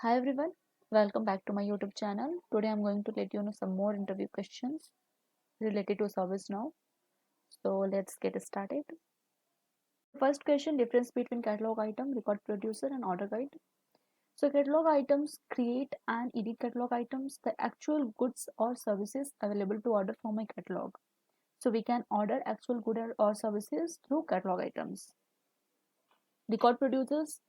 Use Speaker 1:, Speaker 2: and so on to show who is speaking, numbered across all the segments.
Speaker 1: Hi everyone, welcome back to my YouTube channel. Today I'm going to let you know some more interview questions related to ServiceNow. So let's get started. First question, difference between catalog item, record producer and order guide. So catalog items create and edit catalog items, the actual goods or services available to order from my catalog. So we can order actual goods or services through catalog items. Record producers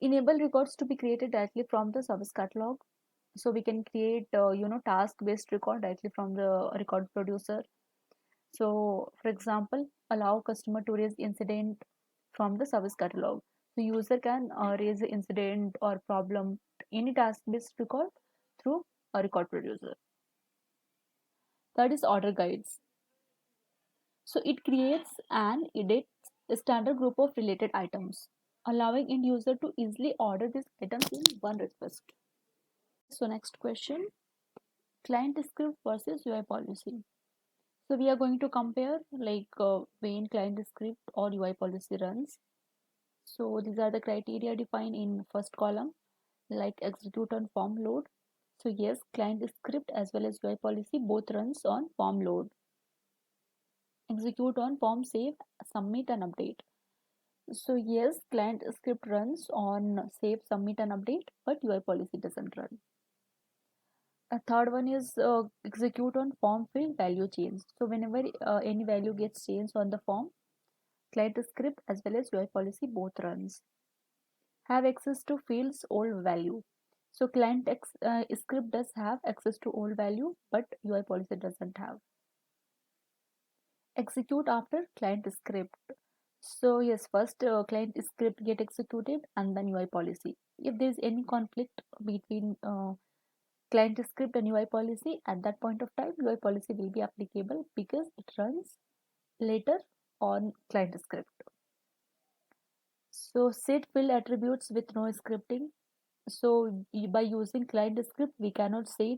Speaker 1: enable records to be created directly from the service catalog. So we can create task based record directly from the record producer. So for example, allow customer to raise incident from the service catalog. So user can raise the incident or problem any task based record through a record producer. Third is order guides. So it creates and edits a standard group of related items, allowing end user to easily order these items in one request. So next question, client script versus UI policy. So we are going to compare when client script or UI policy runs. So these are the criteria defined in first column, like execute on form load. So yes, client script as well as UI policy both runs on form load. Execute on form save, submit and update. So yes, client script runs on save, submit and update, but UI policy doesn't run. A third one is execute on form field value change. So whenever any value gets changed on the form, client script as well as UI policy both runs. Have access to fields old value. So script does have access to old value, but UI policy doesn't have. Execute after client script. So yes, first client script get executed and then UI policy. If there is any conflict between client script and UI policy, at that point of time UI policy will be applicable because it runs later on client script. So set field attributes with no scripting. So by using client script we cannot set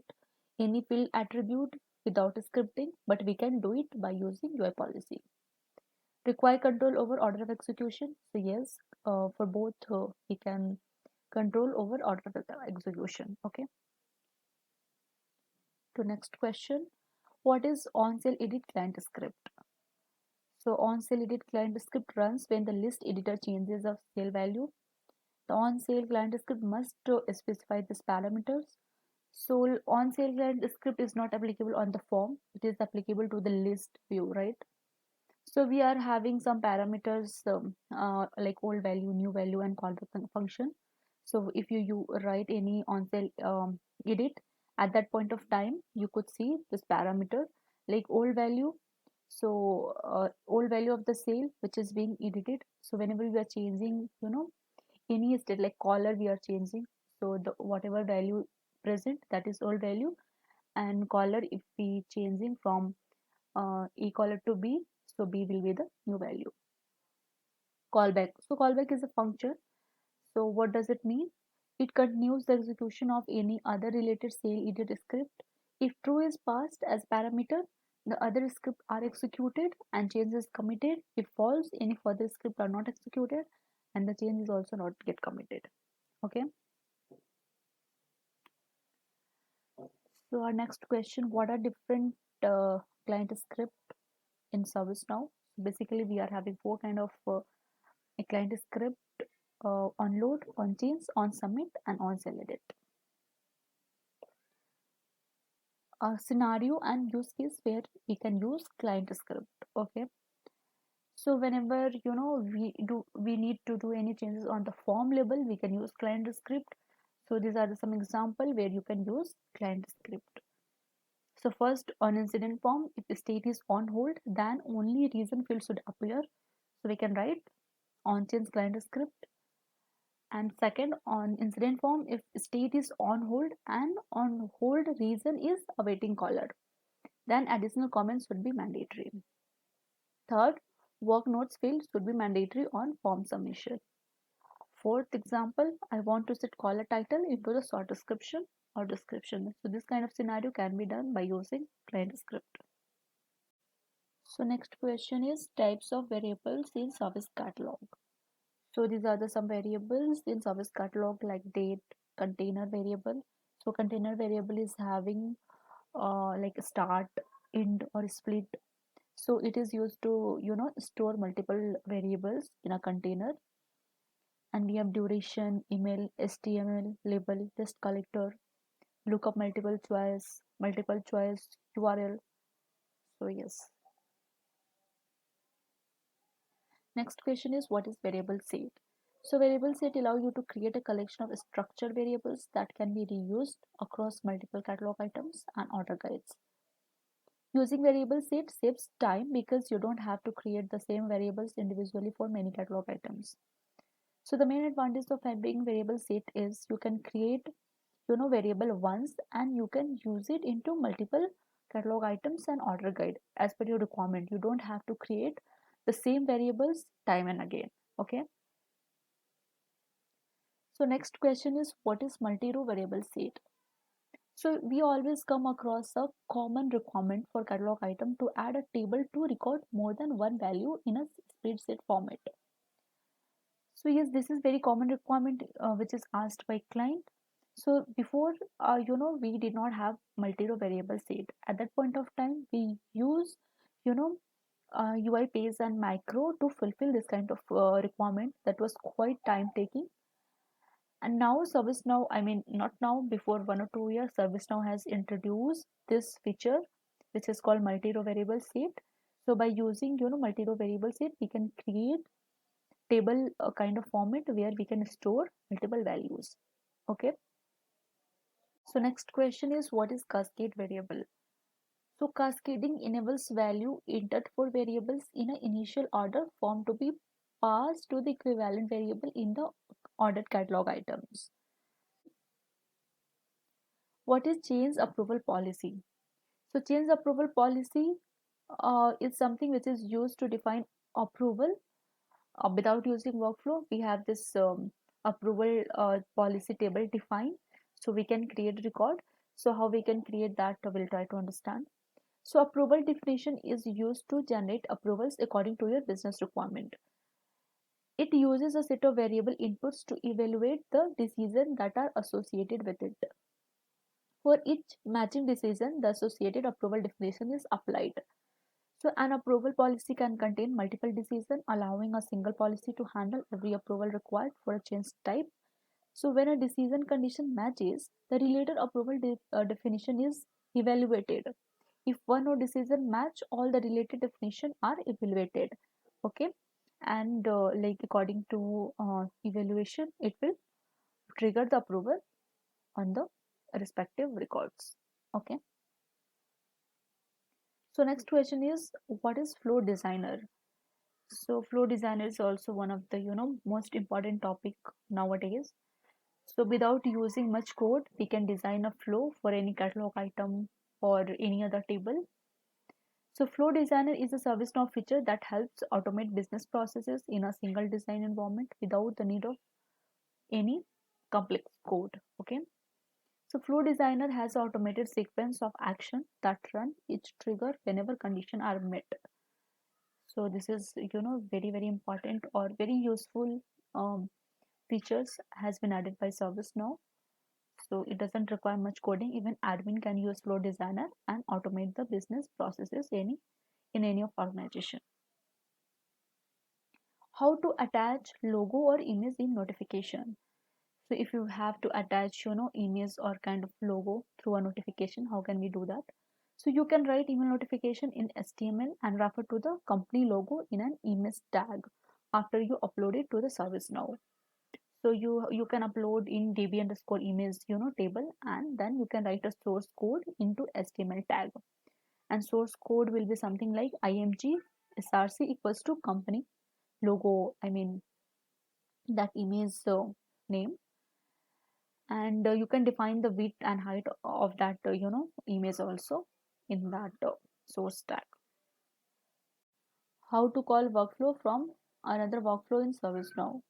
Speaker 1: any field attribute without scripting, but we can do it by using UI policy. Require control over order of execution. So yes, for both we can control over order of execution. Okay. To next question, what is on-sale edit client script? So on-sale edit client script runs when the list editor changes of sale value. The on-sale client script must specify these parameters. So on-sale client script is not applicable on the form; it is applicable to the list view, right? So we are having some parameters like old value, new value, and callback function. So if you write any on-sale edit, at that point of time, you could see this parameter like old value. So old value of the sale which is being edited. So whenever we are changing, any state like color we are changing. So the whatever value present, that is old value, and color if we changing from A color to B, so B will be the new value. Callback. So callback is a function. So what does it mean? It continues the execution of any other related sale edit script. If true is passed as parameter, the other script are executed and change is committed. If false, any further script are not executed and the change is also not get committed. Okay. So our next question, what are different client script in ServiceNow? Basically, we are having four kind of a client script, on load, on change, on submit, and on sell edit. A scenario and use case where we can use client script. Okay. So whenever we need to do any changes on the form level, we can use client script. So these are some example where you can use client script. So first, on incident form, if the state is on hold, then only reason field should appear. So we can write on change client script. And second, on incident form, if state is on hold and on hold reason is awaiting caller, then additional comments would be mandatory. Third, work notes field should be mandatory on form submission. Fourth example, I want to set caller title into the short description or description. So this kind of scenario can be done by using client script. So next question is types of variables in service catalog. So these are some variables in service catalog like date, container variable. So container variable is having like a start, end, or split. So it is used to store multiple variables in a container. And we have duration, email, HTML, label, test collector, lookup, multiple choice, URL. So yes. Next question is, what is variable set? So variable set allow you to create a collection of structured variables that can be reused across multiple catalog items and order guides. Using variable set saves time because you don't have to create the same variables individually for many catalog items. So the main advantage of having variable set is you can create variable once and you can use it into multiple catalog items and order guide as per your requirement. You don't have to create the same variables time and again. Okay. So next question is, what is multi-row variable set? So we always come across a common requirement for catalog item to add a table to record more than one value in a spreadsheet format. So yes, this is very common requirement which is asked by client. So before, we did not have multi-row variable set. At that point of time, we use, you know, UiPath and Micro to fulfill this kind of requirement that was quite time taking. And now ServiceNow, I mean, not now, before 1 or 2 years, ServiceNow has introduced this feature, which is called multi-row variable set. So by using, multi-row variable set, we can create table kind of format where we can store multiple values. Okay. So next question is, what is cascade variable? So cascading enables value entered for variables in an initial order form to be passed to the equivalent variable in the ordered catalog items. What is change approval policy? So change approval policy is something which is used to define approval without using workflow. We have this approval policy table defined, so we can create a record. So how we can create that, we'll try to understand. So approval definition is used to generate approvals according to your business requirement. It uses a set of variable inputs to evaluate the decisions that are associated with it. For each matching decision, the associated approval definition is applied. So an approval policy can contain multiple decisions, allowing a single policy to handle every approval required for a change type. So when a decision condition matches, the related approval definition is evaluated. If one or decision match, all the related definition are evaluated. Okay, and like according to evaluation, it will trigger the approval on the respective records. Okay. So next question is, what is flow designer? So flow designer is also one of the most important topic nowadays. So without using much code, we can design a flow for any catalog item or any other table. So flow designer is a ServiceNow feature that helps automate business processes in a single design environment without the need of any complex code. Okay. So flow designer has an automated sequence of action that run each trigger whenever conditions are met. So this is very important or very useful features has been added by ServiceNow. So it doesn't require much coding. Even admin can use flow designer and automate the business processes in any of organization. How to attach logo or image in notification? So if you have to attach image or kind of logo through a notification, how can we do that? So you can write email notification in HTML and refer to the company logo in an image tag after you upload it to the ServiceNow. So you can upload in db underscore image table, and then you can write a source code into HTML tag, and source code will be something like img src equals to company logo, I mean that image name, and you can define the width and height of that image also in that source tag. How to call workflow from another workflow in ServiceNow?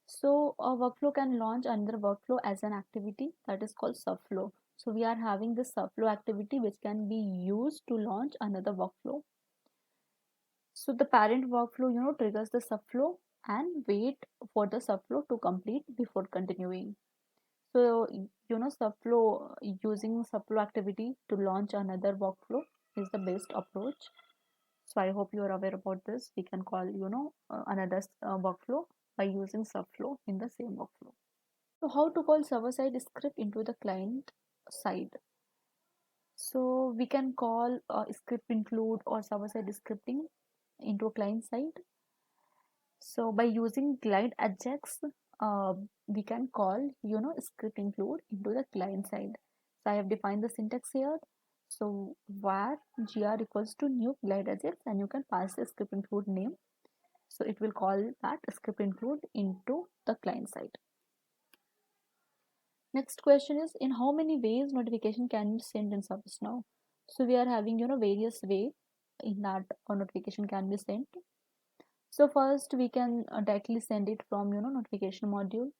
Speaker 1: So a workflow can launch another workflow as an activity that is called subflow. So we are having this subflow activity which can be used to launch another workflow. So the parent workflow triggers the subflow and wait for the subflow to complete before continuing. So Subflow, using Subflow activity to launch another workflow is the best approach. So I hope you are aware about this. We can call another workflow by using Subflow in the same workflow. So how to call server-side script into the client side? So we can call script include or server-side scripting into a client side. So by using glide ajax, uh, we can call script include into the client side. So I have defined the syntax here. So var gr equals to new glide ajax, and you can pass the script include name. So it will call that script include into the client side. Next question is, in how many ways notification can be sent in ServiceNow? So we are having various way in that a notification can be sent. So first we can directly send it from notification module,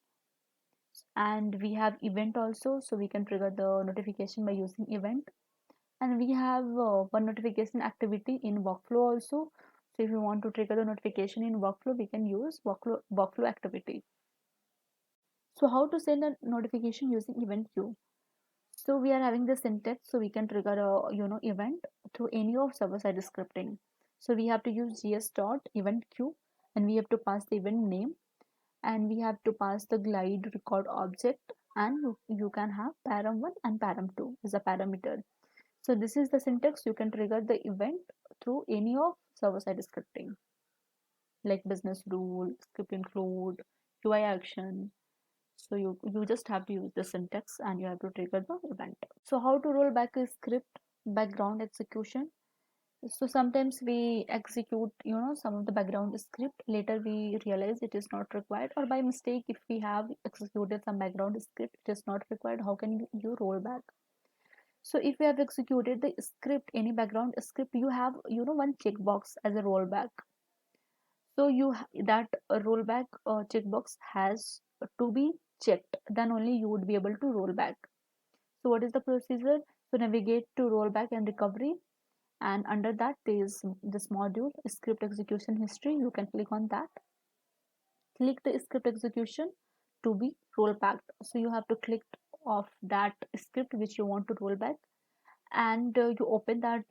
Speaker 1: and we have event also, so we can trigger the notification by using event. And we have one notification activity in workflow also. So if you want to trigger the notification in workflow, we can use workflow activity. So how to send a notification using event queue? So we are having the syntax, so we can trigger a event through any of server-side scripting. So we have to use gs dot event queue, and we have to pass the event name, and we have to pass the glide record object, and you can have param1 and param2 as a parameter. So this is the syntax. You can trigger the event through any of server-side scripting, like business rule, script include, UI action. So you just have to use the syntax, and you have to trigger the event. So how to roll back a script background execution? So sometimes we execute some of the background script, later we realize it is not required, or by mistake if we have executed some background script, it is not required. How can you roll back? So if you have executed the script, any background script, you have one checkbox as a rollback. So that rollback checkbox has to be checked, then only you would be able to roll back. So what is the procedure? So navigate to rollback and recovery, and under that there is this module script execution history. You can click on that, click the script execution to be rollbacked. So you have to click off that script which you want to roll back, and you open that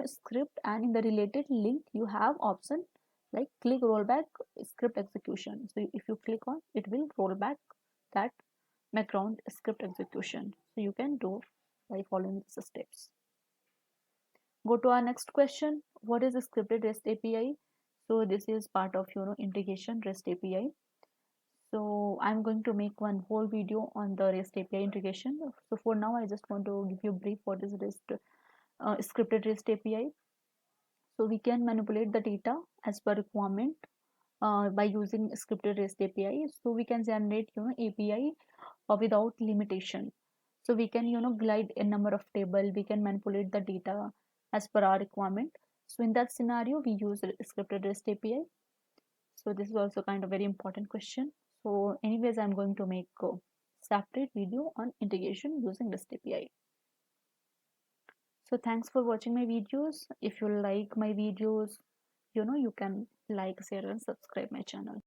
Speaker 1: script, and in the related link you have option like click rollback script execution. So if you click on, it will roll back that background script execution. So you can do by following these steps. Go to our next question. What is a scripted REST API? So this is part of integration REST API. So I'm going to make one whole video on the REST API integration. So for now, I just want to give you a brief what is REST scripted REST API. So we can manipulate the data as per requirement by using scripted REST API. So we can generate API without limitation. So we can glide a number of table. We can manipulate the data as per our requirement. So in that scenario, we use scripted REST API. So this is also kind of very important question. So anyways, I'm going to make a separate video on integration using REST API. So thanks for watching my videos. If you like my videos, you can like, share and subscribe my channel.